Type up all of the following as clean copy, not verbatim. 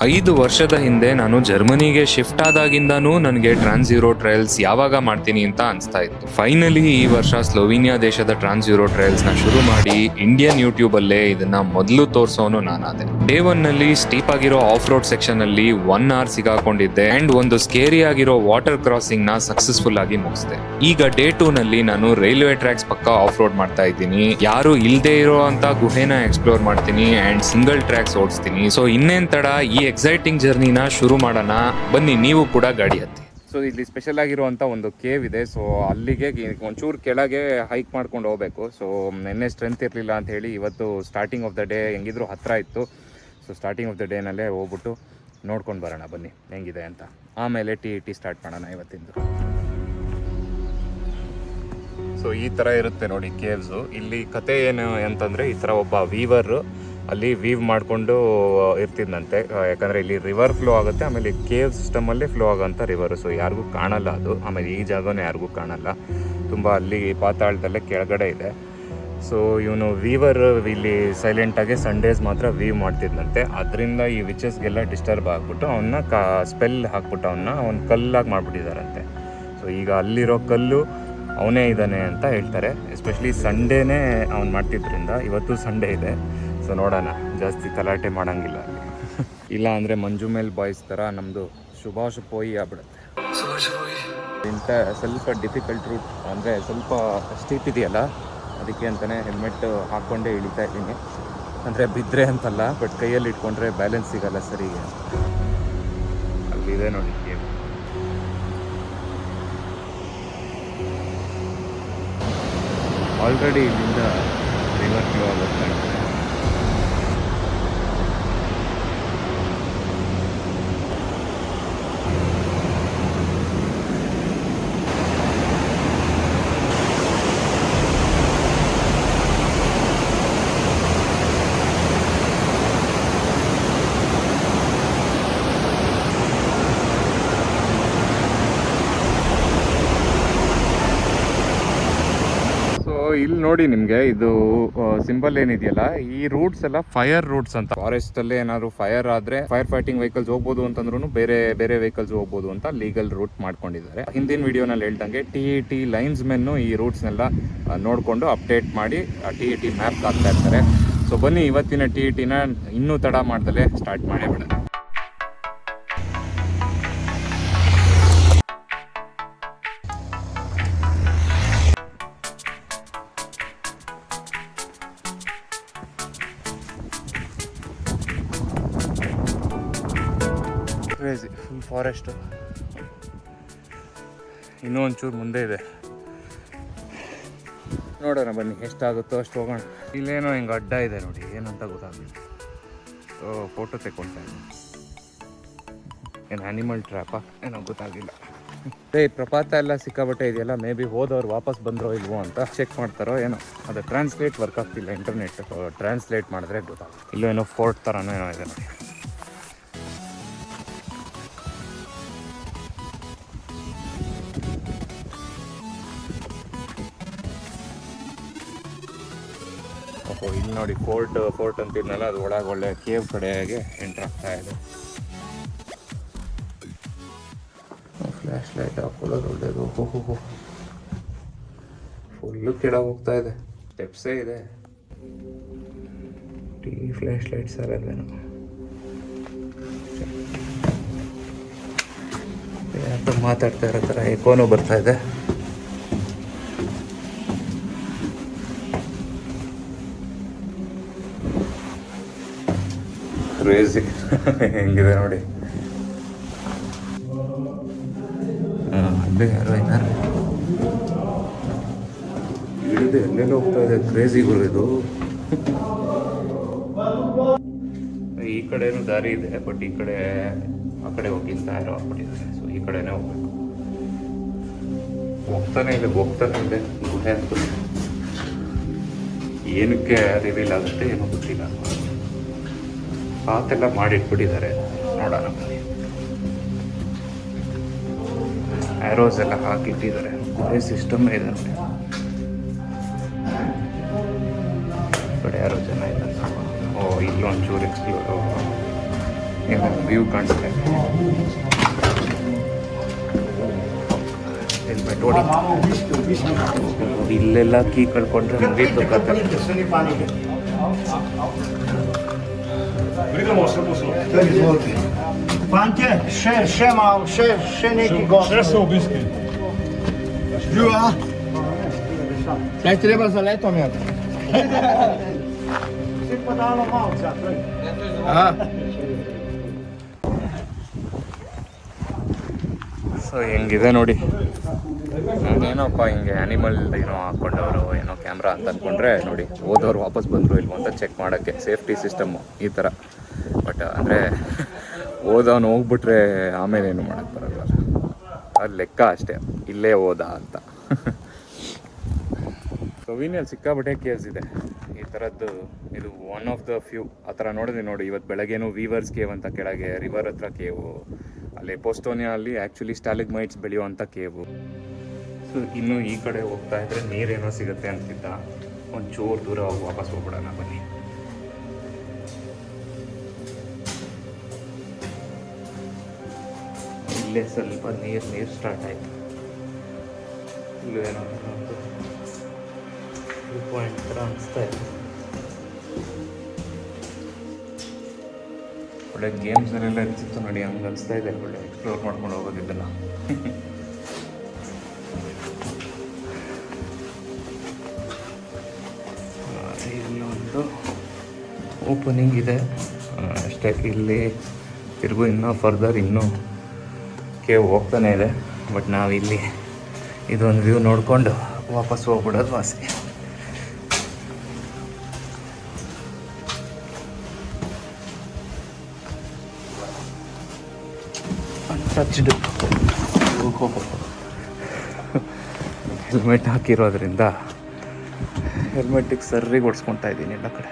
5 ವರ್ಷದ ಹಿಂದೆ ನಾನು ಜರ್ಮನಿಗೆ ಶಿಫ್ಟ್ ಆದಾಗಿಂದನೂ ನನಗೆ ಟ್ರಾನ್ಸ್ ಯೂರೋ ಟ್ರಯಲ್ಸ್ ಯಾವಾಗ ಮಾಡ್ತೀನಿ ಅಂತ ಅನಿಸ್ತಾ ಇತ್ತು. ಫೈನಲಿ ಈ ವರ್ಷ ಸ್ಲೋವಿನಿಯಾ ದೇಶದ ಟ್ರಾನ್ಸ್ ಯೂರೋ ಟ್ರಯಲ್ಸ್ ನ ಶುರು ಮಾಡಿ ಇಂಡಿಯನ್ ಯೂಟ್ಯೂಬ್ ಅಲ್ಲೇ ಇದನ್ನ ಮೊದಲು ತೋರಿಸೋನು ನಾನಾದೆ. ಡೇ 1 ನಲ್ಲಿ ಸ್ಟೀಪ್ ಆಗಿರೋ ಆಫ್ ರೋಡ್ ಸೆಕ್ಷನ್ ಅಲ್ಲಿ 1 ಅವರ್ ಸಿಗಾಕೊಂಡಿದ್ದೆ ಅಂಡ್ ಒಂದು ಸ್ಕೇರಿ ಆಗಿರೋ ವಾಟರ್ ಕ್ರಾಸಿಂಗ್ ನ ಸಕ್ಸಸ್ಫುಲ್ ಆಗಿ ಮುಗಿಸಿದೆ. ಈಗ ಡೇ 2 ನಲ್ಲಿ ನಾನು ರೈಲ್ವೆ ಟ್ರ್ಯಾಕ್ಸ್ ಪಕ್ಕ ಆಫ್ ರೋಡ್ ಮಾಡ್ತಾ ಇದ್ದೀನಿ, ಯಾರು ಇಲ್ದೇ ಇರೋ ಅಂತ ಗುಹೆನ ಎಕ್ಸ್ಪ್ಲೋರ್ ಮಾಡ್ತೀನಿ ಅಂಡ್ ಸಿಂಗಲ್ ಟ್ರ್ಯಾಕ್ಸ್ ಓಡಿಸ್ತೀನಿ. ಸೊ ಇನ್ನೇನ್ ತಡ, ಈ ಎಕ್ಸೈಟಿಂಗ್ ಜರ್ನಿನ ಶುರು ಮಾಡೋಣ ಬನ್ನಿ, ನೀವು ಕೂಡ ಗಾಡಿ ಹತ್ತಿ. ಸೊ ಇಲ್ಲಿ ಸ್ಪೆಷಲ್ ಆಗಿರುವಂಥ ಒಂದು ಕೇವ್ ಇದೆ. ಸೊ ಅಲ್ಲಿಗೆ ಒಂಚೂರು ಕೆಳಗೆ ಹೈಕ್ ಮಾಡ್ಕೊಂಡು ಹೋಗ್ಬೇಕು. ಸೊ ನೆನ್ನೆ ಸ್ಟ್ರೆಂತ್ ಇರಲಿಲ್ಲ ಅಂತ ಹೇಳಿ ಇವತ್ತು ಸ್ಟಾರ್ಟಿಂಗ್ ಆಫ್ ದ ಡೇ ಹೆಂಗಿದ್ರು ಹತ್ತಿರ ಇತ್ತು. ಸೊ ಸ್ಟಾರ್ಟಿಂಗ್ ಆಫ್ ದ ಡೇನಲ್ಲೇ ಹೋಗ್ಬಿಟ್ಟು ನೋಡ್ಕೊಂಡು ಬರೋಣ ಬನ್ನಿ ಹೆಂಗಿದೆ ಅಂತ. ಆಮೇಲೆ ಟಿ ಸ್ಟಾರ್ಟ್ ಮಾಡೋಣ ಇವತ್ತಿಂದು. ಸೊ ಈ ಥರ ಇರುತ್ತೆ ನೋಡಿ ಕೇವ್ಸು. ಇಲ್ಲಿ ಕತೆ ಏನು ಅಂತಂದರೆ, ಈ ಥರ ಒಬ್ಬ ವೀವರ್ ಅಲ್ಲಿ ವೀವ್ ಮಾಡಿಕೊಂಡು ಇರ್ತಿದ್ದಂತೆ. ಯಾಕಂದರೆ ಇಲ್ಲಿ ರಿವರ್ ಫ್ಲೋ ಆಗುತ್ತೆ, ಆಮೇಲೆ ಕೇವ್ ಸಿಸ್ಟಮಲ್ಲೇ ಫ್ಲೋ ಆಗೋಂಥ ರಿವರು. ಸೊ ಯಾರಿಗೂ ಕಾಣಲ್ಲ ಅದು. ಆಮೇಲೆ ಈ ಜಾಗನೂ ಯಾರಿಗೂ ಕಾಣಲ್ಲ, ತುಂಬ ಅಲ್ಲಿ ಪಾತಾಳದಲ್ಲೇ ಕೆಳಗಡೆ ಇದೆ. ಸೊ ಇವನು ವೀವರ್ ಇಲ್ಲಿ ಸೈಲೆಂಟಾಗಿ ಸಂಡೇಸ್ ಮಾತ್ರ ವೀವ್ ಮಾಡ್ತಿದ್ದಂತೆ. ಅದರಿಂದ ಈ ವಿಚಸ್ಗೆಲ್ಲ ಡಿಸ್ಟರ್ಬ್ ಆಗಿಬಿಟ್ಟು ಅವನ್ನ ಸ್ಪೆಲ್ ಹಾಕ್ಬಿಟ್ಟು ಅವನ್ನ ಕಲ್ಲಾಗಿ ಮಾಡಿಬಿಟ್ಟಿದ್ದಾರಂತೆ. ಸೊ ಈಗ ಅಲ್ಲಿರೋ ಕಲ್ಲು ಅವನೇ ಇದ್ದಾನೆ ಅಂತ ಹೇಳ್ತಾರೆ. ಎಸ್ಪೆಷಲಿ ಸಂಡೇನೇ ಅವ್ನು ಮಾಡ್ತಿದ್ರಿಂದ. ಇವತ್ತು ಸಂಡೇ ಇದೆ. ಸೊ ನೋಡೋಣ, ಜಾಸ್ತಿ ತಲಾಟೆ ಮಾಡೋಂಗಿಲ್ಲ ಅಲ್ಲಿ. ಇಲ್ಲ ಅಂದರೆ ಮಂಜು ಮೇಲ್ ಬಾಯ್ಸ್ ಥರ ನಮ್ಮದು ಶುಭಾಷ್ ಪೋಯಿ ಆಗ್ಬಿಡುತ್ತೆ. ಇಂಥ ಸ್ವಲ್ಪ ಡಿಫಿಕಲ್ಟ್ ರೂಟ್ ಅಂದರೆ ಸ್ವಲ್ಪ ಸ್ಟೀಪ್ ಇದೆಯಲ್ಲ, ಅದಕ್ಕೆ ಅಂತಲೇ ಹೆಲ್ಮೆಟ್ ಹಾಕ್ಕೊಂಡೇ ಇಳಿತಾ ಇದ್ದೀನಿ. ಅಂದರೆ ಬಿದ್ದರೆ ಅಂತಲ್ಲ, ಬಟ್ ಕೈಯಲ್ಲಿ ಇಟ್ಕೊಂಡ್ರೆ ಬ್ಯಾಲೆನ್ಸ್ ಸಿಗಲ್ಲ ಸರಿಗೆ. ಅಲ್ಲಿದೆ ನೋಡಿ ಕೇವ್. ಆಲ್ರೆಡಿ ಇಲ್ಲಿಂದ ರಿವರ್ ಫ್ಲೋ ಆಗುತ್ತೆ. ಇಲ್ಲಿ ನೋಡಿ, ನಿಮಗೆ ಇದು ಸಿಂಬಲ್ ಏನಿದೆಯಲ್ಲ, ಈ ರೂಟ್ಸ್ ಎಲ್ಲ ಫೈರ್ ರೂಟ್ಸ್ ಅಂತ. ಫಾರೆಸ್ಟ್ ಅಲ್ಲಿ ಏನಾದ್ರು ಫೈರ್ ಆದ್ರೆ ಫೈರ್ ಫೈಟಿಂಗ್ ವೆಹಿಕಲ್ಸ್ ಹೋಗ್ಬೋದು ಅಂತಂದ್ರೂ ಬೇರೆ ಬೇರೆ ವೆಹಿಕಲ್ಸ್ ಹೋಗ್ಬೋದು ಅಂತ ಲೀಗಲ್ ರೂಟ್ ಮಾಡ್ಕೊಂಡಿದ್ದಾರೆ. ಹಿಂದಿನ ವಿಡಿಯೋನಲ್ಲಿ ಹೇಳ್ದಂಗೆ ಟಿ ಲೈನ್ಸ್ ಮೆನ್ನು ಈ ರೂಟ್ಸ್ ನೆಲ್ಲ ನೋಡ್ಕೊಂಡು ಅಪ್ಡೇಟ್ ಮಾಡಿ ಟಿ ಮ್ಯಾಪ್ ಹಾಕ್ತಾ ಇರ್ತಾರೆ. ಸೊ ಬನ್ನಿ ಇವತ್ತಿನ ಟಿನ ಇನ್ನೂ ತಡ ಮಾಡ್ದಲೇ ಸ್ಟಾರ್ಟ್ ಮಾಡೇ ಬಿಡೋಣ. Full forest. ಇನ್ನೂ ಒಂಚೂರು ಮುಂದೆ ಇದೆ, ನೋಡೋಣ ಬನ್ನಿ ಎಷ್ಟಾಗುತ್ತೋ ಅಷ್ಟು ಹೋಗೋಣ. ಇಲ್ಲೇನೋ ಹಿಂಗೆ ಅಡ್ಡ ಇದೆ ನೋಡಿ, ಏನಂತ ಗೊತ್ತಾಗಲಿಲ್ಲ. ಫೋಟೋ ತೆಕ್ಕೊಳ್ತಾ ಇದ್ದೀನಿ. ಏನು ಆ್ಯನಿಮಲ್ ಟ್ರ್ಯಾಪಾ ಏನೋ ಗೊತ್ತಾಗಿಲ್ಲ. ಪ್ರಪಾತ ಎಲ್ಲ ಸಿಕ್ಕಾಬಟ್ಟೆ ಇದೆಯಲ್ಲ, ಮೇ ಬಿ ಹೋದವ್ರು ವಾಪಸ್ ಬಂದರೋ ಇಲ್ವೋ ಅಂತ ಚೆಕ್ ಮಾಡ್ತಾರೋ ಏನೋ. ಅದು ಟ್ರಾನ್ಸ್ಲೇಟ್ ವರ್ಕ್ ಆಗ್ತಿಲ್ಲ, ಇಂಟರ್ನೆಟ್ ಟ್ರಾನ್ಸ್ಲೇಟ್ ಮಾಡಿದ್ರೆ ಗೊತ್ತಾಗುತ್ತೆ. ಇಲ್ಲೋ ಏನೋ ಫೋರ್ಟ್ ಥರನೋ ಏನೋ ಇದೆ ನೋಡಿ. ಇಲ್ಲಿ ನೋಡಿ ಫೋರ್ಟ್ ಅಂತಿದ್ನಲ್ಲ, ಅದು ಒಳಗೆ ಒಳ್ಳೆ ಕೇವ್ ಕಡೆಗೆ ಎಂಟ್ರ್ ಆಗ್ತಾ ಇದೆ. ಫ್ಲ್ಯಾಶ್ ಲೈಟ್ ಹಾಕೊಳ್ಳೋದು ಒಳ್ಳೇದು. ಫುಲ್ಲು ಕೆಳಗೆ ಹೋಗ್ತಾ ಇದೆ, ಸ್ಟೆಪ್ಸೇ ಇದೆ. ಫ್ಲ್ಯಾಶ್ ಲೈಟ್ ಸರ್ ಅಲ್ವೇನು. ಯಾಕೆ ಮಾತಾಡ್ತಾ ಇರೋ ಥರ ಎಕೋನೂ ಬರ್ತಾ ಇದೆ. ಕ್ರೇಜಿ ಹೆಂಗಿದೆ ನೋಡಿ. ಅಲ್ಲೇ ಯಾರೋ ಏನಾರು ಇಳಿದು ಎಲ್ಲೆಲ್ಲ ಹೋಗ್ತಾ ಇದೆ. ಕ್ರೇಜಿಗಳು ಇದು. ಈ ಕಡೆನೂ ದಾರಿ ಇದೆ, ಬಟ್ ಈ ಕಡೆ ಆ ಕಡೆ ಹೋಗಿಲ್ಲ, ಯಾರೋ ಆಗ್ಬಿಟ್ಟಿದ್ದಾರೆ. ಸೊ ಈ ಕಡೆನೇ ಹೋಗ್ಬೇಕು. ಹೋಗ್ತಾನೆ ಇದೆ ಗುಹೆ ಅಂತ. ಏನಕ್ಕೆ ರಿವೀಲ್ ಆಗುತ್ತೆ ಏನೋ ಗೊತ್ತಿಲ್ಲ. ಪಾತೆಲ್ಲ ಮಾಡಿಟ್ಬಿಟ್ಟಿದ್ದಾರೆ, ನೋಡೋಣ. ಆ್ಯರೋಸ್ ಎಲ್ಲ ಹಾಕಿಟ್ಟಿದ್ದಾರೆ, ಗುಹೆ ಸಿಸ್ಟಮ್ ಇದೆ ನೋಡಿ. ಕಡೆ ಯಾರೋ ಜನ ಇದ್ದಾರೆ. ಇಲ್ಲೊಂಚೂರು ಎಕ್ಸ್ಪ್ಲೋರ್ ಏನು ವ್ಯೂ ಕಾಣಿಸ್ತಾ ಇದೆ. ಹೆಲ್ಮೆಟ್ ನೋಡಿ, ಇಲ್ಲೆಲ್ಲ ಕೀ ಕಳ್ಕೊಂಡ್ರೆ ಮುಗೀತು ಕತೆ. Pantie, še neki gost. Še so obiski. Živa. Kaj treba za leto imeti? Si pa dalo malce. So ಹೆಂಗಿದೆ ನೋಡಿ. ಏನೋಪ್ಪ ಹಿಂಗೆ ಆ್ಯನಿಮಲ್ ಏನೋ ಹಾಕ್ಕೊಂಡವರು ಏನೋ ಕ್ಯಾಮ್ರಾ ಅಂತ ಅಂದ್ಕೊಂಡ್ರೆ ನೋಡಿ, ಹೋದವ್ರು ವಾಪಸ್ ಬಂದರು ಇಲ್ವ ಅಂತ ಚೆಕ್ ಮಾಡೋಕ್ಕೆ ಸೇಫ್ಟಿ ಸಿಸ್ಟಮ್ಮು ಈ ಥರ. ಬಟ್ ಅಂದರೆ ಓದವನು ಹೋಗ್ಬಿಟ್ರೆ ಆಮೇಲೆ ಏನು ಮಾಡೋಕ್ಕೆ ಬರಲ್ಲ, ಅದು ಲೆಕ್ಕ ಅಷ್ಟೇ, ಇಲ್ಲೇ ಹೋದ ಅಂತ. ಸೊವಿನಿಯಲ್ಲಿ ಸಿಕ್ಕಾಬಟ್ಟೆ ಕೇವ್ಸ್ ಇದೆ ಈ ಥರದ್ದು. ಇದು ಒನ್ ಆಫ್ ದ ಫ್ಯೂ ಆ ಥರ ನೋಡಿದೆ ನೋಡಿ. ಇವತ್ತು ಬೆಳಗ್ಗೆನೂ ವೀವರ್ಸ್ ಕೇವ್ ಅಂತ ಕೆಳಗೆ ರಿವರ್ ಹತ್ರ ಕೇವು, ಅಲ್ಲಿ ಪೋಸ್ಟೋನಿಯಾ ಅಲ್ಲಿ ಆ್ಯಕ್ಚುಲಿ ಸ್ಟಾಲಿಗ್ಮೈಟ್ಸ್ ಬೆಳೆಯುವಂಥ ಕೇವು. ಸೊ ಇನ್ನು ಈ ಕಡೆ ಹೋಗ್ತಾ ಇದ್ರೆ ನೀರೇನೋ ಸಿಗುತ್ತೆ ಅಂತಿದ್ದ. ಒಂಚೂರು ದೂರ ಹೋಗಿ ವಾಪಸ್ ಹೋಗ್ಬಿಡೋಣ ಬನ್ನಿ. ಇಲ್ಲೇ ಸ್ವಲ್ಪ ನೀರು ಸ್ಟಾರ್ಟ್ ಆಯಿತು. ಇಲ್ಲೂ ಏನೋ ವ್ಯೂ ಪಾಯಿಂಟ್ ಥರ ಅನಿಸ್ತಾ ಇದೆ. ಒಳ್ಳೆ ಗೇಮ್ಸಲ್ಲೆಲ್ಲ ಇರ್ತಿತ್ತು ನೋಡಿ, ಹಂಗೆ ಅನಿಸ್ತಾ ಇದೆ. ಒಳ್ಳೆ ಎಕ್ಸ್ಪ್ಲೋರ್ ಮಾಡ್ಕೊಂಡು ಹೋಗೋದಿದ್ದಲ್ಲ. ಇಲ್ಲೊಂದು ಓಪನಿಂಗ್ ಇದೆ ಅಷ್ಟೇ. ಇಲ್ಲಿ ತಿರುಗು ಇನ್ನೂ ಫರ್ದರ್ ಇನ್ನೂ ಕೇವ್ ಹೋಗ್ತಾನೆ ಇದೆ. ಬಟ್ ನಾವಿಲ್ಲಿ ಇದೊಂದು ವ್ಯೂ ನೋಡಿಕೊಂಡು ವಾಪಸ್ ಹೋಗ್ಬಿಡೋದು ವಾಸಿ. ಅನ್ಟಚ್ಡ್. ಹೆಲ್ಮೆಟ್ ಹಾಕಿರೋದ್ರಿಂದ ಹೆಲ್ಮೆಟ್ಟಿಗೆ ಸರಿಗೆ ಓಡಿಸ್ಕೊತಾ ಇದ್ದೀನಿ ಎಲ್ಲ ಕಡೆ.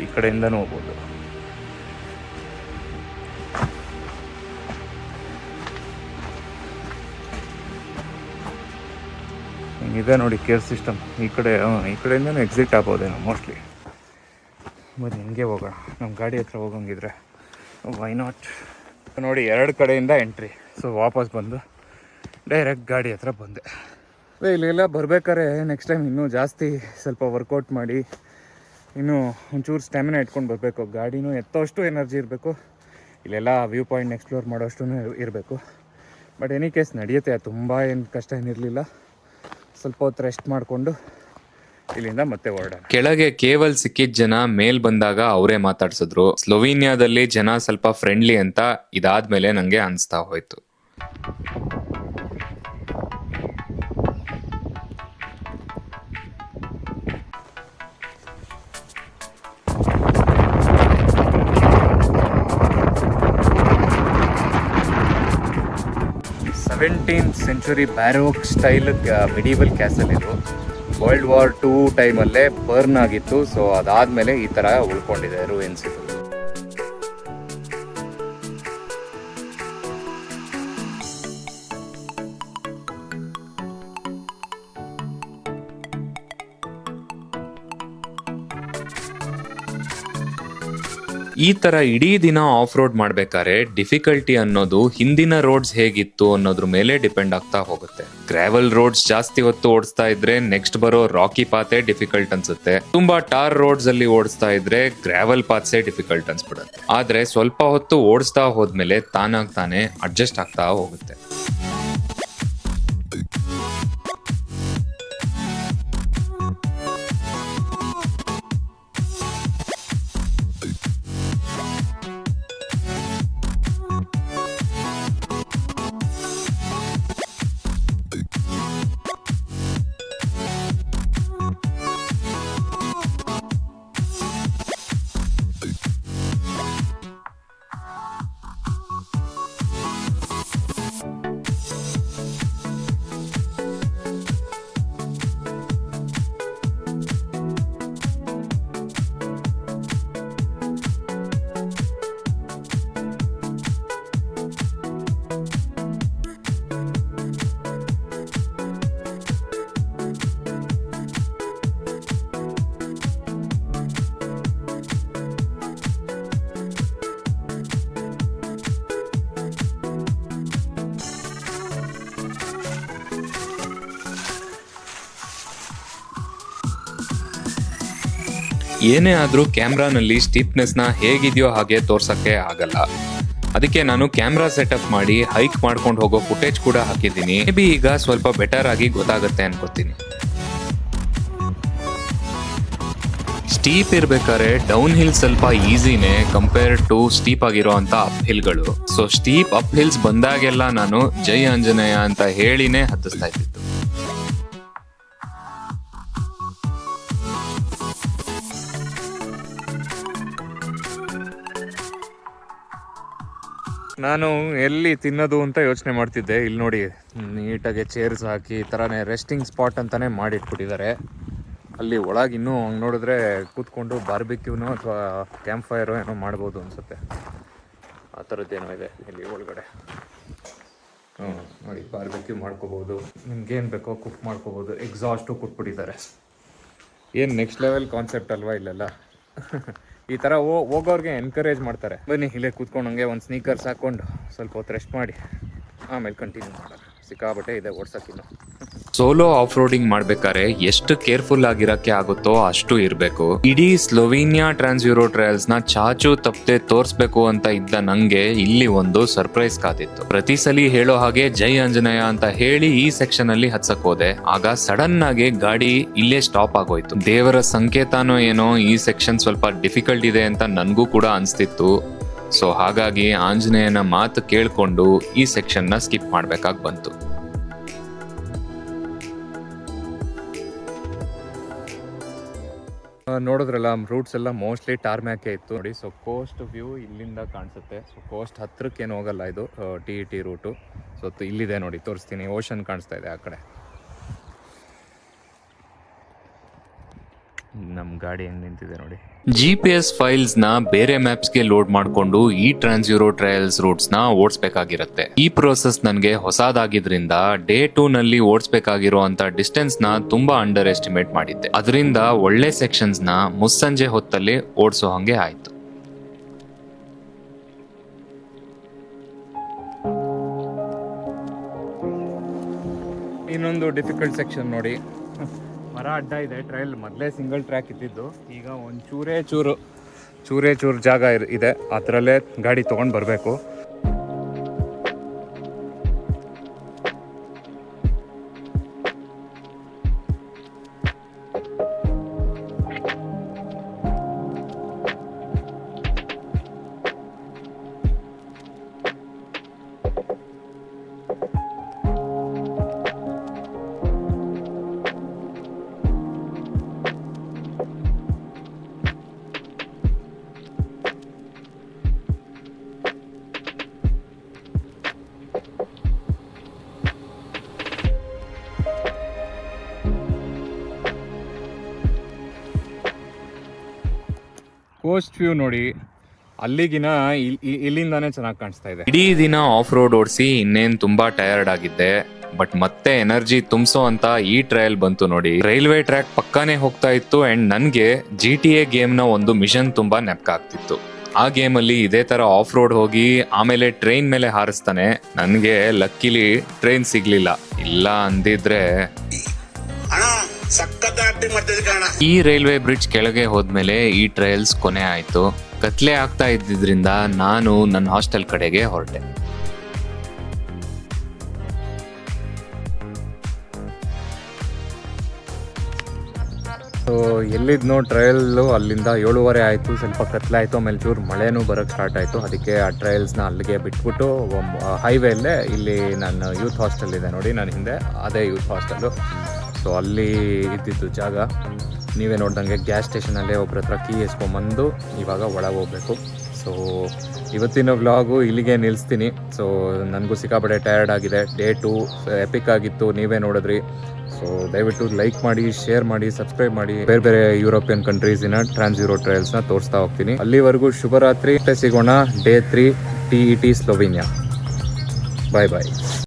ಈ ಕಡೆಯಿಂದನೂ ಹೋಗ್ಬೋದು. ಹಿಂಗಿದೆ ನೋಡಿ ಕೇರ್ ಸಿಸ್ಟಮ್. ಈ ಕಡೆಯಿಂದನೂ ಎಕ್ಸಿಟ್ ಆಗ್ಬೋದೇನೋ ಮೋಸ್ಟ್ಲಿ. ಮತ್ತು ಹಿಂಗೆ ಹೋಗೋಣ, ನಮ್ಮ ಗಾಡಿ ಹತ್ರ ಹೋಗಂಗಿದ್ರೆ ವೈ ನಾಟ್. ನೋಡಿ 2 ಕಡೆಯಿಂದ ಎಂಟ್ರಿ. ಸೊ ವಾಪಸ್ ಬಂದು ಡೈರೆಕ್ಟ್ ಗಾಡಿ ಹತ್ರ ಬಂದೆ. ಇಲ್ಲೆಲ್ಲ ಬರ್ಬೇಕಾದ್ರೆ ನೆಕ್ಸ್ಟ್ ಟೈಮ್ ಇನ್ನೂ ಜಾಸ್ತಿ ಸ್ವಲ್ಪ ವರ್ಕೌಟ್ ಮಾಡಿ ಇನ್ನೂ ಒಂಚೂರು ಸ್ಟ್ಯಾಮಿನಾ ಇಟ್ಕೊಂಡು ಬರಬೇಕು. ಗಾಡಿನೂ ಎತ್ತೋಷ್ಟು ಎನರ್ಜಿ ಇರಬೇಕು, ಇಲ್ಲೆಲ್ಲ ವ್ಯೂ ಪಾಯಿಂಟ್ ಎಕ್ಸ್ಪ್ಲೋರ್ ಮಾಡೋಷ್ಟು ಇರಬೇಕು. ಬಟ್ ಎನಿ ಕೇಸ್ ನಡೆಯುತ್ತೆ, ತುಂಬ ಏನು ಕಷ್ಟ ಏನಿರಲಿಲ್ಲ. ಸ್ವಲ್ಪ ಹೊತ್ತು ರೆಸ್ಟ್ ಮಾಡಿಕೊಂಡು ಇಲ್ಲಿಂದ ಮತ್ತೆ ಹೊರಡೋಣ. ಕೆಳಗೆ ಕೇವಲ್ ಸಿಕ್ಕಿದ ಜನ ಮೇಲ್ ಬಂದಾಗ ಅವರೇ ಮಾತಾಡ್ಸಿದ್ರು. ಸ್ಲೋವೇನಿಯಾದಲ್ಲಿ ಜನ ಸ್ವಲ್ಪ ಫ್ರೆಂಡ್ಲಿ ಅಂತ ಇದಾದ್ಮೇಲೆ ನಂಗೆ ಅನಿಸ್ತಾ ಹೋಯ್ತು. ಸೆವೆಂಟೀನ್ತ್ ಸೆಂಚುರಿ ಬ್ಯಾರೋಕ್ ಸ್ಟೈಲ್ ಮಿಡೀವಲ್ ಕ್ಯಾಸಲ್ ಇದು. ವರ್ಲ್ಡ್ ವಾರ್ 2 ಟೈಮಲ್ಲೇ ಬರ್ನ್ ಆಗಿತ್ತು. ಸೊ ಅದಾದಮೇಲೆ ಈ ಥರ ಉಳ್ಕೊಂಡಿದೆ ರೂಯಿನ್ಸ್ ಇದು. ಈ ತರ ಇಡೀ ದಿನ ಆಫ್ ರೋಡ್ ಮಾಡ್ಬೇಕಾದ್ರೆ ಡಿಫಿಕಲ್ಟಿ ಅನ್ನೋದು ಹಿಂದಿನ ರೋಡ್ಸ್ ಹೇಗಿತ್ತು ಅನ್ನೋದ್ರ ಮೇಲೆ ಡಿಪೆಂಡ್ ಆಗ್ತಾ ಹೋಗುತ್ತೆ. ಗ್ರಾವೆಲ್ ರೋಡ್ಸ್ ಜಾಸ್ತಿ ಹೊತ್ತು ಓಡಿಸ್ತಾ ಇದ್ರೆ ನೆಕ್ಸ್ಟ್ ಬರೋ ರಾಕಿ ಪಾತೆ ಡಿಫಿಕಲ್ಟ್ ಅನ್ಸುತ್ತೆ. ತುಂಬಾ ಟಾರ್ ರೋಡ್ಸ್ ಅಲ್ಲಿ ಓಡಿಸ್ತಾ ಇದ್ರೆ ಗ್ರಾವೆಲ್ ಪಾತ್ಸೇ ಡಿಫಿಕಲ್ಟ್ ಅನ್ಸ್ಬಿಡುತ್ತೆ. ಆದ್ರೆ ಸ್ವಲ್ಪ ಹೊತ್ತು ಓಡಿಸ್ತಾ ಹೋದ್ಮೇಲೆ ತಾನಾಗ್ ತಾನೇ ಅಡ್ಜಸ್ಟ್ ಆಗ್ತಾ ಹೋಗುತ್ತೆ. ಏನೇ ಆದ್ರೂ ಕ್ಯಾಮ್ರಾನಲ್ಲಿ ಸ್ಟೀಪ್ನೆಸ್ನ ಹೇಗಿದೆಯೋ ಹಾಗೆ ತೋರ್ಸಕ್ಕೆ ಆಗಲ್ಲ. ಅದಕ್ಕೆ ನಾನು ಕ್ಯಾಮ್ರಾ ಸೆಟಪ್ ಮಾಡಿ ಹೈಕ್ ಮಾಡ್ಕೊಂಡು ಹೋಗೋ ಫುಟೇಜ್ ಕೂಡ ಹಾಕಿದ್ದೀನಿ. ಮೇ ಬಿ ಈಗ ಸ್ವಲ್ಪ ಬೆಟರ್ ಆಗಿ ಗೊತ್ತಾಗುತ್ತೆ ಅನ್ಕೋತೀನಿ. ಸ್ಟೀಪ್ ಇರ್ಬೇಕಾದ್ರೆ ಡೌನ್ ಹಿಲ್ ಸ್ವಲ್ಪ ಈಸಿನೇ ಕಂಪೇರ್ ಟು ಸ್ಟೀಪ್ ಆಗಿರೋ ಅಂತ ಅಪ್ ಹಿಲ್ಗಳು. ಸೊ ಸ್ಟೀಪ್ ಅಪ್ ಹಿಲ್ಸ್ ಬಂದಾಗೆಲ್ಲ ನಾನು ಜೈ ಆಂಜನೇಯ ಅಂತ ಹೇಳಿನೇ ಹತ್ತಿಸ್ತಾ ಇದ್ದಿದ್ದು. ನಾನು ಎಲ್ಲಿ ತಿನ್ನೋದು ಅಂತ ಯೋಚನೆ ಮಾಡ್ತಿದ್ದೆ. ಇಲ್ಲಿ ನೋಡಿ ನೀಟಾಗಿ ಚೇರ್ಸ್ ಹಾಕಿ ಈ ಥರನೇ ರೆಸ್ಟಿಂಗ್ ಸ್ಪಾಟ್ ಅಂತಲೇ ಮಾಡಿಟ್ಬಿಟ್ಟಿದ್ದಾರೆ. ಅಲ್ಲಿ ಒಳಗೆ ಇನ್ನೂ ಹಂಗೆ ನೋಡಿದ್ರೆ ಕೂತ್ಕೊಂಡು ಬಾರ್ಬಿಕ್ಯೂನೋ ಅಥವಾ ಕ್ಯಾಂಪ್ ಫೈರೋ ಏನೋ ಮಾಡ್ಬೋದು ಅನಿಸುತ್ತೆ. ಆ ಥರದ್ದೇನೋ ಇದೆ ಇಲ್ಲಿ ಒಳಗಡೆ. ನೋಡಿ ಬಾರ್ಬಿಕ್ಯೂ ಮಾಡ್ಕೋಬೋದು, ನಿಮ್ಗೇನು ಬೇಕೋ ಕುಕ್ ಮಾಡ್ಕೋಬೋದು. ಎಕ್ಸಾಸ್ಟು ಕೊಟ್ಬಿಟ್ಟಿದ್ದಾರೆ. ಏನು ನೆಕ್ಸ್ಟ್ ಲೆವೆಲ್ ಕಾನ್ಸೆಪ್ಟ್ ಅಲ್ವಾ ಇಲ್ಲೆಲ್ಲ. ಈ ಥರ ಹೋಗೋರಿಗೆ ಎನ್ಕರೇಜ್ ಮಾಡ್ತಾರೆ. ಬನ್ನಿ ಇಲ್ಲೇ ಕೂತ್ಕೊಂಡು ಹಂಗೆ ಒಂದು ಸ್ನೀಕರ್ಸ್ ಹಾಕ್ಕೊಂಡು ಸ್ವಲ್ಪ ಹೊತ್ತು ರೆಸ್ಟ್ ಮಾಡಿ ಆಮೇಲೆ ಕಂಟಿನ್ಯೂ ಮಾಡೋಣ. ಸಿಕ್ಕಾಬಟ್ಟೆ ಇದೆ ಓಡ್ಸೋಕ್ಕಿನ್ನು. ಸೋಲೋ ಆಫ್ ರೋಡಿಂಗ್ ಮಾಡ್ಬೇಕಾದ್ರೆ ಎಷ್ಟು ಕೇರ್ಫುಲ್ ಆಗಿರಕ್ಕೆ ಆಗುತ್ತೋ ಅಷ್ಟು ಇರಬೇಕು. ಇಡೀ ಸ್ಲೋವೇನಿಯಾ ಟ್ರಾನ್ಸ್ ಯೂರೋ ಟ್ರಯಲ್ಸ್ ನ ಚಾಚು ತಪ್ಪದೆ ತೋರಿಸ್ಬೇಕು ಅಂತ ಇದ್ದ ನಂಗೆ ಇಲ್ಲಿ ಒಂದು ಸರ್ಪ್ರೈಸ್ ಕಾದಿತ್ತು. ಪ್ರತಿ ಸಲ ಹೇಳೋ ಹಾಗೆ ಜೈ ಆಂಜನೇಯ ಅಂತ ಹೇಳಿ ಈ ಸೆಕ್ಷನ್ ಅಲ್ಲಿ ಹತ್ಸಕ್ ಹೋದೆ. ಆಗ ಸಡನ್ ಆಗಿ ಗಾಡಿ ಇಲ್ಲೇ ಸ್ಟಾಪ್ ಆಗೋಯ್ತು. ದೇವರ ಸಂಕೇತನೋ ಏನೋ ಈ ಸೆಕ್ಷನ್ ಸ್ವಲ್ಪ ಡಿಫಿಕಲ್ಟ್ ಇದೆ ಅಂತ ನನ್ಗೂ ಕೂಡ ಅನ್ಸ್ತಿತ್ತು. ಸೊ ಹಾಗಾಗಿ ಆಂಜನೇಯನ ಮಾತು ಕೇಳ್ಕೊಂಡು ಈ ಸೆಕ್ಷನ್ ನ ಸ್ಕಿಪ್ ಮಾಡ್ಬೇಕಾಗಿ ಬಂತು. ನೋಡಿದ್ರಲ್ಲ ರೂಟ್ಸ್ ಎಲ್ಲ ಮೋಸ್ಟ್ಲಿ ಟಾರ್ಮ್ಯಾಕೆ ಇತ್ತು ನೋಡಿ. ಸೊ ಕೋಸ್ಟ್ ವ್ಯೂ ಇಲ್ಲಿಂದ ಕಾಣಿಸುತ್ತೆ. ಸೊ ಕೋಸ್ಟ್ ಹತ್ರಕ್ಕೇನು ಹೋಗಲ್ಲ ಇದು TET ರೂಟು. ಸೊ ಇಲ್ಲಿದೆ ನೋಡಿ, ತೋರಿಸ್ತೀನಿ. ಓಷನ್ ಕಾಣಿಸ್ತಾ ಇದೆ ಆ ಕಡೆ. ನಮ್ಮ ಗಾಡಿ ಹೆಂಗೆ ನಿಂತಿದೆ ನೋಡಿ. GPS ಫೈಲ್ಸ್ ನ ಬೇರೆ ಮ್ಯಾಪ್ಸ್ ಗೆ ಲೋಡ್ ಮಾಡಿಕೊಂಡು ಈ ಟ್ರಾನ್ಸ್ ಯೂರೋ ಟ್ರಯಲ್ಸ್ ರೂಟ್ಸ್ ನ ಓಡಿಸಬೇಕಾಗಿರುತ್ತೆ. ಈ ಪ್ರೋಸೆಸ್ ನನಗೆ ಹೊಸದಾಗಿದ್ರಿಂದ ಡೇ 2 ನಲ್ಲಿ ಓಡಿಸಬೇಕಾಗಿರುವಂತ ಡಿಸ್ಟೆನ್ಸ್ ನ ತುಂಬಾ ಅಂಡರ್ ಎಸ್ಟಿಮೇಟ್ ಮಾಡಿದ್ದೆ. ಅದರಿಂದ ಒಳ್ಳೆ ಸೆಕ್ಷನ್ಸ್ ನ ಮುಸ್ಸಂಜೆ ಹೊತ್ತಲ್ಲಿ ಓಡಿಸೋ ಹಂಗೆ ಆಯ್ತು. ಇನ್ನೊಂದು ಡಿಫಿಕಲ್ಟ್ ಸೆಕ್ಷನ್ ನೋಡಿ. ಮರ ಅಡ್ಡ ಇದೆ. ಟ್ರಯಲ್ ಮೊದಲೇ ಸಿಂಗಲ್ ಟ್ರ್ಯಾಕ್ ಇದ್ದಿದ್ದು, ಈಗ ಒಂದು ಚೂರೇ ಚೂರು ಜಾಗ ಇದೆ. ಅದರಲ್ಲೇ ಗಾಡಿ ತೊಗೊಂಡು ಬರಬೇಕು. ಕೋಸ್ಟ್ ವ್ಯೂ ನೋಡಿ, ಅಲ್ಲಿಗಿನ ಇಲ್ಲಿಂದಾನೇ ಚೆನ್ನಾಗಿ ಕಾಣಿಸ್ತಾ ಇದೆ. ಇಡೀ ದಿನ ಆಫ್ ರೋಡ್ ಓಡಿಸಿ ಇನ್ನೇನ್ ತುಂಬಾ ಟಯರ್ಡ್ ಆಗಿದ್ದೆ. ಬಟ್ ಮತ್ತೆ ಎನರ್ಜಿ ತುಂಬಿಸೋ ಅಂತ ಈ ಟ್ರಯಲ್ ಬಂತು ನೋಡಿ. ರೈಲ್ವೆ ಟ್ರ್ಯಾಕ್ ಪಕ್ಕಾನೇ ಹೋಗ್ತಾ ಇತ್ತು ಅಂಡ್ ನನ್ಗೆ GTA ಗೇಮ್ ನ ಒಂದು ಮಿಷನ್ ತುಂಬಾ ನೆನಪ ಆಗ್ತಿತ್ತು. ಆ ಗೇಮ್ ಅಲ್ಲಿ ಇದೇ ತರ ಆಫ್ ರೋಡ್ ಹೋಗಿ ಆಮೇಲೆ ಟ್ರೈನ್ ಮೇಲೆ ಹಾರಿಸ್ತಾನೆ. ನನ್ಗೆ ಲಕ್ಕಿಲಿ ಟ್ರೈನ್ ಸಿಗ್ಲಿಲ್ಲ. ಇಲ್ಲ ಅಂದಿದ್ರೆ ಈ ರೈಲ್ವೆ ಬ್ರಿಡ್ಜ್ ಕೆಳಗೆ ಹೋದ್ಮೇಲೆ ಈ ಟ್ರಯಲ್ಸ್ ಕೊನೆ ಆಯ್ತು. ಕತ್ಲೆ ಆಗ್ತಾ ಇದ್ದಿದ್ರಿಂದ ನಾನು ನನ್ನ ಹಾಸ್ಟೆಲ್ ಕಡೆಗೆ ಹೊರಟೆ. ಸೊ ಎಲ್ಲಿದ್ನೋ ಟ್ರಯಲ್ಲು ಅಲ್ಲಿಂದ 7:30 ಆಯಿತು. ಸ್ವಲ್ಪ ಕತ್ಲಾಯಿತು. ಆಮೇಲೆ ಚೂರು ಮಳೆನೂ ಬರೋಕ್ಕೆ ಸ್ಟಾರ್ಟ್ ಆಯಿತು. ಅದಕ್ಕೆ ಆ ಟ್ರಯಲ್ಸ್ನ ಅಲ್ಲಿಗೆ ಬಿಟ್ಬಿಟ್ಟು ಹೈವೇಲ್ಲೇ ಇಲ್ಲಿ ನನ್ನ ಯೂತ್ ಹಾಸ್ಟೆಲ್ ಇದೆ ನೋಡಿ, ನನ್ನ ಹಿಂದೆ ಅದೇ ಯೂತ್ ಹಾಸ್ಟೆಲ್ಲು. ಸೊ ಅಲ್ಲಿ ಇದ್ದಿದ್ದು ಜಾಗ ನೀವೇ ನೋಡ್ದಂಗೆ ಗ್ಯಾಸ್ ಸ್ಟೇಷನಲ್ಲೇ ಒಬ್ಬರ ಹತ್ರ ಕೀ ಎಸ್ಕೊಂಬಂದು ಇವಾಗ ಒಳಗೆ ಹೋಗಬೇಕು. ಸೊ ಇವತ್ತಿನ ವ್ಲಾಗು ಇಲ್ಲಿಗೆ ನಿಲ್ಲಿಸ್ತೀನಿ. ಸೊ ನನಗೂ ಸಿಕ್ಕಾಪಟ್ಟೆ ಟಯರ್ಡ್ ಆಗಿದೆ. ಡೇ 2 ಎಪಿಕ್ ಆಗಿತ್ತು, ನೀವೇ ನೋಡಿದ್ರಿ. ಸೊ ದಯವಿಟ್ಟು ಲೈಕ್ ಮಾಡಿ, ಶೇರ್ ಮಾಡಿ, ಸಬ್ಸ್ಕ್ರೈಬ್ ಮಾಡಿ. ಬೇರೆ ಬೇರೆ ಯುರೋಪಿಯನ್ ಕಂಟ್ರೀಸಿನ ಟ್ರಾನ್ಸ್ ಯೂರೋ ಟ್ರಯಲ್ಸ್ನ ತೋರಿಸ್ತಾ ಹೋಗ್ತೀನಿ. ಅಲ್ಲಿವರೆಗೂ ಶುಭರಾತ್ರಿ. ಸಿಗೋಣ ಡೇ 3 TET ಸ್ಲೋವೇನಿಯಾ. ಬಾಯ್ ಬಾಯ್.